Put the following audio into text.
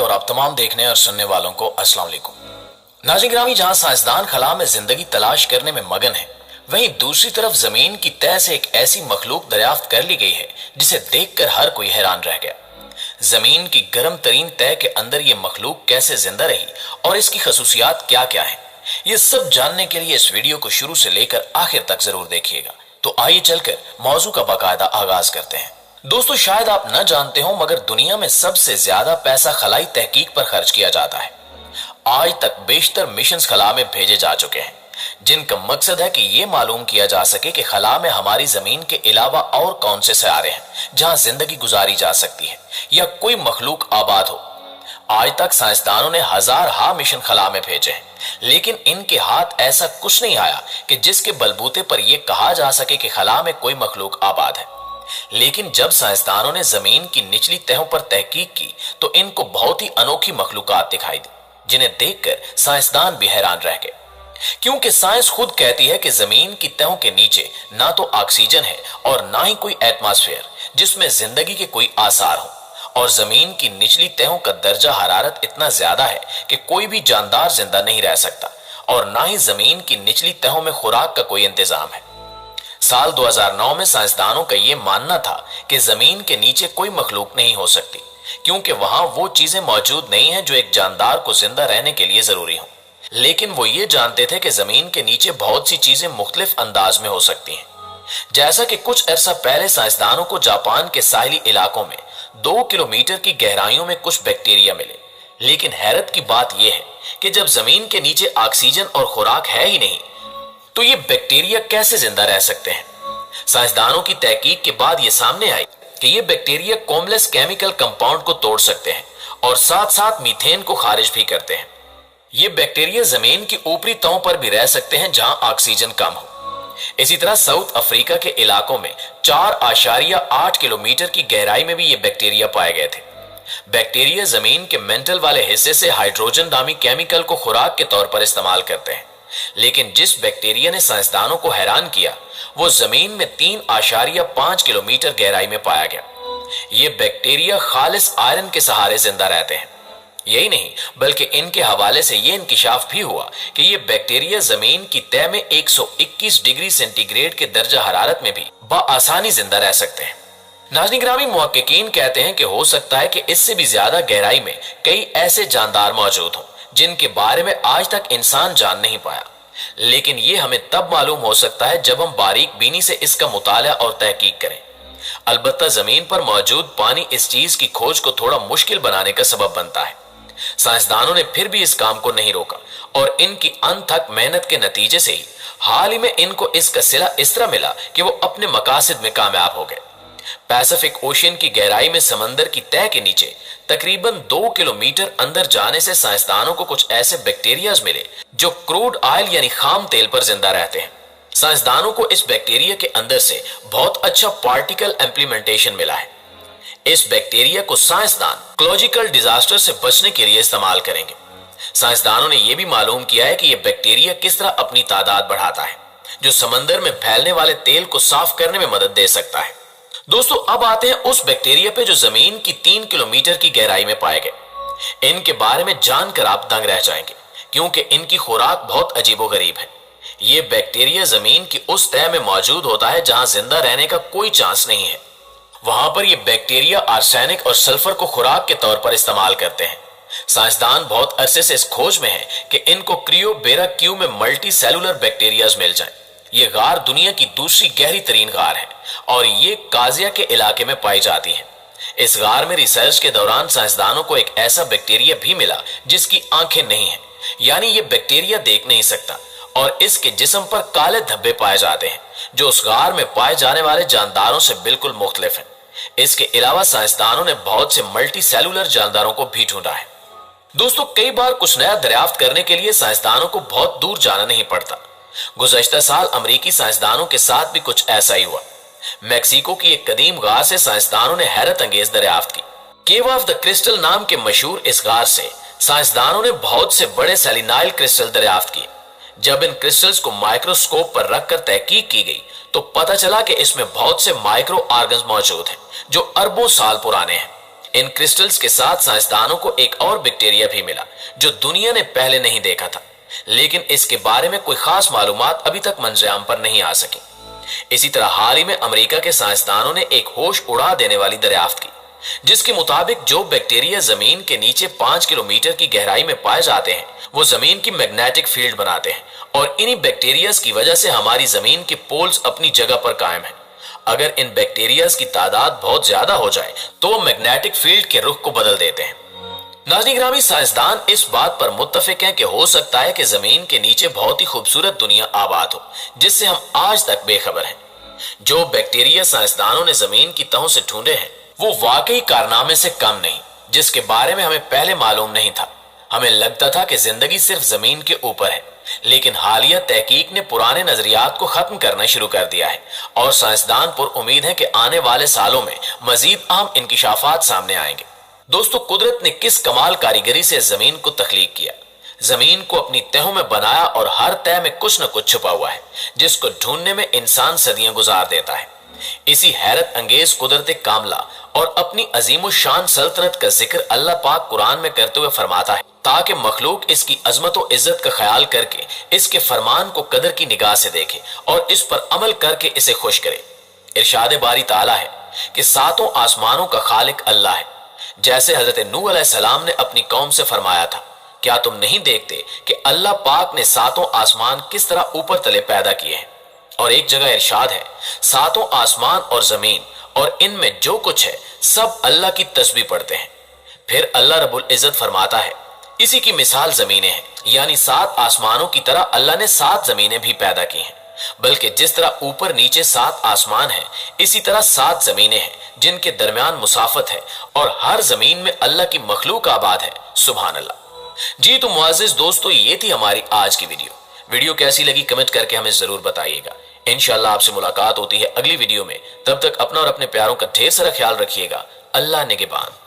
और आप तमाम देखने और सुनने वालों को अस्सलाम वालेकुम। नाज़रीन गिरामी, जहां साइंसदान खला में जिंदगी तलाश करने में मगन है, वहीं दूसरी तरफ जमीन की तह से एक ऐसी मखलूक दरियाफ्त कर ली गई है जिसे देखकर हर कोई हैरान रह गया। जमीन की गर्म तरीन तह के अंदर ये मखलूक कैसे जिंदा रही और इसकी खसूसियात क्या क्या है, ये सब जानने के लिए इस वीडियो को शुरू से लेकर आखिर तक जरूर देखिएगा। तो आइए चलकर मौजू का बाकायदा आगाज करते हैं। दोस्तों, शायद आप न जानते हो मगर दुनिया में सबसे ज्यादा पैसा खलाई तहकीक पर खर्च किया जाता है। आज तक बेशतर मिशंस खला में भेजे जा चुके हैं जिनका मकसद है कि ये मालूम किया जा सके कि खला में हमारी जमीन के अलावा और कौन से सितारे हैं जहां जिंदगी गुजारी जा सकती है या कोई मखलूक आबाद हो। आज तक साइंसदानों ने हजार मिशन खला में भेजे हैं, लेकिन इनके हाथ ऐसा कुछ नहीं आया कि जिसके बलबूते पर यह कहा जा सके कि खला में कोई मखलूक आबाद है। लेकिन जब साइंसदानों ने जमीन की निचली तहों पर तहकीक की तो इनको बहुत ही अनोखी मखलूकात दिखाई दी, जिन्हें देखकर साइंसदान भी हैरान रह गए। क्योंकि साइंस खुद कहती है कि जमीन की तहों के नीचे ना तो ऑक्सीजन है और ना ही कोई एटमॉस्फेयर जिसमें जिंदगी के कोई आसार हो, और जमीन की निचली तहों का दर्जा हरारत इतना ज्यादा है कि कोई भी जानदार जिंदा नहीं रह सकता, और ना ही जमीन की निचली तहों में खुराक का कोई इंतजाम है। साल 2009 में साइंसदानों का यह मानना था कि जमीन के नीचे कोई मखलूक नहीं हो सकती, क्योंकि वहां वो चीजें मौजूद नहीं हैं जो एक जानदार को जिंदा रहने के लिए जरूरी हो। लेकिन वो ये जानते थे कि जमीन के नीचे बहुत सी चीजें मुख्तलिफ अंदाज में हो सकती हैं। जैसा कि कुछ अरसा पहले साइंसदानों को जापान के साहिली इलाकों में 2 किलोमीटर की गहराइयों में कुछ बैक्टीरिया मिले। लेकिन हैरत की बात यह है कि जब जमीन के नीचे ऑक्सीजन और खुराक है ही नहीं तो ये बैक्टीरिया कैसे जिंदा रह सकते हैं। साइंसदानों की तहकीक के बाद ये सामने आई कि ये बैक्टीरिया कॉम्प्लेक्स केमिकल कंपाउंड को तोड़ सकते हैं और साथ साथ मीथेन को खारिज भी करते हैं। ये बैक्टीरिया जमीन की ऊपरी तहों पर भी रह सकते हैं जहां ऑक्सीजन कम हो। इसी तरह साउथ अफ्रीका के इलाकों में 4.8 किलोमीटर की गहराई में भी ये बैक्टीरिया पाए गए थे। बैक्टीरिया जमीन के मेंटल वाले हिस्से से हाइड्रोजन नामी केमिकल को खुराक के तौर पर इस्तेमाल करते हैं। लेकिन जिस बैक्टीरिया ने साइंसदानों को हैरान किया वो जमीन में 3.5 किलोमीटर गहराई में पाया गया। ये बैक्टीरिया खालिस आयरन के सहारे जिंदा रहते हैं। यही नहीं बल्कि इनके हवाले से ये इंकिशाफ भी हुआ कि ये बैक्टीरिया जमीन की तह में 121 डिग्री सेंटीग्रेड के दर्जा हरारत में भी बआसानी जिंदा रह सकते हैं। नाज़रीन गिरामी, मुहक्किकीन कहते हैं कि हो सकता है कि इससे भी ज्यादा गहराई में कई ऐसे जानदार मौजूद हों जिनके बारे में आज तक इंसान जान नहीं पाया। लेकिन ये हमें तब मालूम हो सकता है जब हम बारीक बीनी से इसका मुताला और तहकीक करें। अलबत्ता जमीन पर मौजूद पानी इस चीज की खोज को थोड़ा मुश्किल बनाने का सबब बनता है। साइंसदानों ने फिर भी इस काम को नहीं रोका और इनकी अनथक मेहनत के नतीजे से ही हाल ही में इनको इसका सिला इस तरह मिला कि वो अपने मकासद में कामयाब हो गए। पैसिफिक ओशियन की गहराई में समंदर की तह के नीचे तकरीबन 2 किलोमीटर अंदर जाने से साइंसदानों को कुछ ऐसे बैक्टीरियाज मिले जो क्रूड ऑयल यानी खाम तेल पर जिंदा रहते हैं। साइंसदानों को इस बैक्टीरिया के अंदर से बहुत अच्छा पार्टिकल इम्प्लीमेंटेशन मिला है। इस बैक्टीरिया को साइंसदान इकोलॉजिकल डिजास्टर से बचने के लिए इस्तेमाल करेंगे। साइंसदानों ने यह भी मालूम किया है कि यह बैक्टीरिया किस तरह अपनी तादाद बढ़ाता है, जो समंदर में फैलने वाले तेल को साफ करने में मदद दे सकता है। दोस्तों, अब आते हैं उस बैक्टीरिया पे जो जमीन की 3 किलोमीटर की गहराई में पाए गए। इनके बारे में जानकर आप दंग रह जाएंगे, क्योंकि इनकी खुराक बहुत अजीबोगरीब है। ये बैक्टीरिया जमीन की उस तह में मौजूद होता है जहां जिंदा रहने का कोई चांस नहीं है। वहां पर ये बैक्टीरिया आर्सेनिक और सल्फर को खुराक के तौर पर इस्तेमाल करते हैं। साइंसदान बहुत अरसे से इस खोज में है कि इनको क्रियोबेरा क्यू में मल्टी सेलुलर बैक्टीरियाज मिल जाएं। ये गार दुनिया की दूसरी गहरी तरीन गार है और ये काजिया के इलाके में पाई जाती है। इस गार में रिसर्च के दौरान साइंसदानों को एक ऐसा बैक्टीरिया भी मिला जिसकी आंखें नहीं हैं, यानी ये बैक्टीरिया देख नहीं सकता, और इसके जिस्म पर काले धब्बे पाए जाते हैं जो उस गार में पाए जाने वाले जानदारों से बिल्कुल मुख्तलिफ हैं। इसके अलावा साइंसदानों ने बहुत से मल्टी सेलुलर जानदारों को भी ढूंढा है। दोस्तों, कई बार कुछ नया दरियाफ्त करने के लिए साइंसदानों को बहुत दूर जाना नहीं पड़ता। गुज़श्ता साल अमरीकी साइंसदानों के साथ भी कुछ ऐसा ही हुआ। मैक्सिको की एक कदीम गार से साइंसदानों ने हैरत अंगेज दरियाफ्त की। केव ऑफ द क्रिस्टल नाम के मशहूर इस गार से साइंसदानों ने बहुत से बड़े सेलिनाइल क्रिस्टल दरियाफ्त किए। जब इन क्रिस्टल्स को माइक्रोस्कोप पर रखकर तहकीक की गई तो पता चला कि इसमें बहुत से माइक्रो ऑर्गन्स मौजूद हैं जो अरबों साल पुराने हैं। इन क्रिस्टल्स के साथ साइंसदानों को एक और बैक्टीरिया भी मिला जो दुनिया ने पहले नहीं देखा था, लेकिन इसके बारे में कोई खास मालूमात अभी तक मंजरेआम पर नहीं आ सकी। इसी तरह हाल ही में अमेरिका के साइंसदानों ने एक होश उड़ा देने वाली दरियाफ्त की, जिसके मुताबिक जो बैक्टीरिया जमीन के नीचे 5 किलोमीटर की गहराई में पाए जाते हैं वो जमीन की मैग्नेटिक फील्ड बनाते हैं और इन्हीं बैक्टीरियाज की वजह से हमारी जमीन के पोल्स अपनी जगह पर कायम हैं। अगर इन बैक्टीरियाज की तादाद बहुत ज्यादा हो जाए तो वो मैग्नेटिक फील्ड के रुख को बदल देते हैं। नाज़रीन गिरामी, साइंसदान इस बात पर मुत्तफिक हैं कि हो सकता है कि जमीन के नीचे बहुत ही खूबसूरत दुनिया आबाद हो जिससे हम आज तक बेखबर हैं। जो बैक्टीरिया साइंसदानों ने जमीन की तहों से ढूंढे हैं वो वाकई कारनामे से कम नहीं, जिसके बारे में हमें पहले मालूम नहीं था। हमें लगता था कि जिंदगी सिर्फ जमीन के ऊपर है, लेकिन हालिया तहकीक ने पुराने नजरियात को खत्म करना शुरू कर दिया है और साइंसदान पर उम्मीद है कि आने वाले सालों में मजीद अहम इंकिशाफात सामने आएंगे। दोस्तों, कुदरत ने किस कमाल कारीगरी से जमीन को तख्लीक किया। जमीन को अपनी तहों में बनाया और हर तह में कुछ न कुछ छुपा हुआ है जिसको ढूंढने में इंसान सदियां गुजार देता है। इसी हैरत अंगेज कुदरत कामला और अपनी अजीम शान सल्तनत का जिक्र अल्लाह पाक कुरान में करते हुए फरमाता है ताकि मखलूक इसकी अजमत और इज्जत का ख्याल करके इसके फरमान को कदर की निगाह से देखे और इस पर अमल करके इसे खुश करे। इरशाद बारी ताला है कि सातों आसमानों का खालिक अल्लाह है। जैसे हजरत नूह अलैहिस्सलाम ने अपनी कौम से फरमाया था, क्या तुम नहीं देखते कि अल्लाह पाक ने सातों आसमान किस तरह ऊपर तले पैदा किए हैं। और एक जगह इरशाद है, सातों आसमान और जमीन और इनमें जो कुछ है सब अल्लाह की तस्बीह पढ़ते हैं। फिर अल्लाह रब्बुल इज्जत फरमाता है, इसी की मिसाल जमीनें हैं, यानी 7 आसमानों की तरह अल्लाह ने 7 जमीनें भी पैदा की हैं। बल्कि जिस तरह ऊपर नीचे 7 आसमान हैं, इसी तरह 7 जमीनें हैं जिनके दरमियान मुसाफत है और हर जमीन में अल्लाह की मखलूक आबाद है। सुभान अल्लाह। जी तो मुअज़्ज़िज़ दोस्तों, ये थी हमारी आज की वीडियो कैसी लगी कमेंट करके हमें जरूर बताइएगा। इंशाअल्लाह आपसे मुलाकात होती है अगली वीडियो में। तब तक अपना और अपने प्यारों का ढेर सारा ख्याल रखिएगा। अल्लाह निगहबान।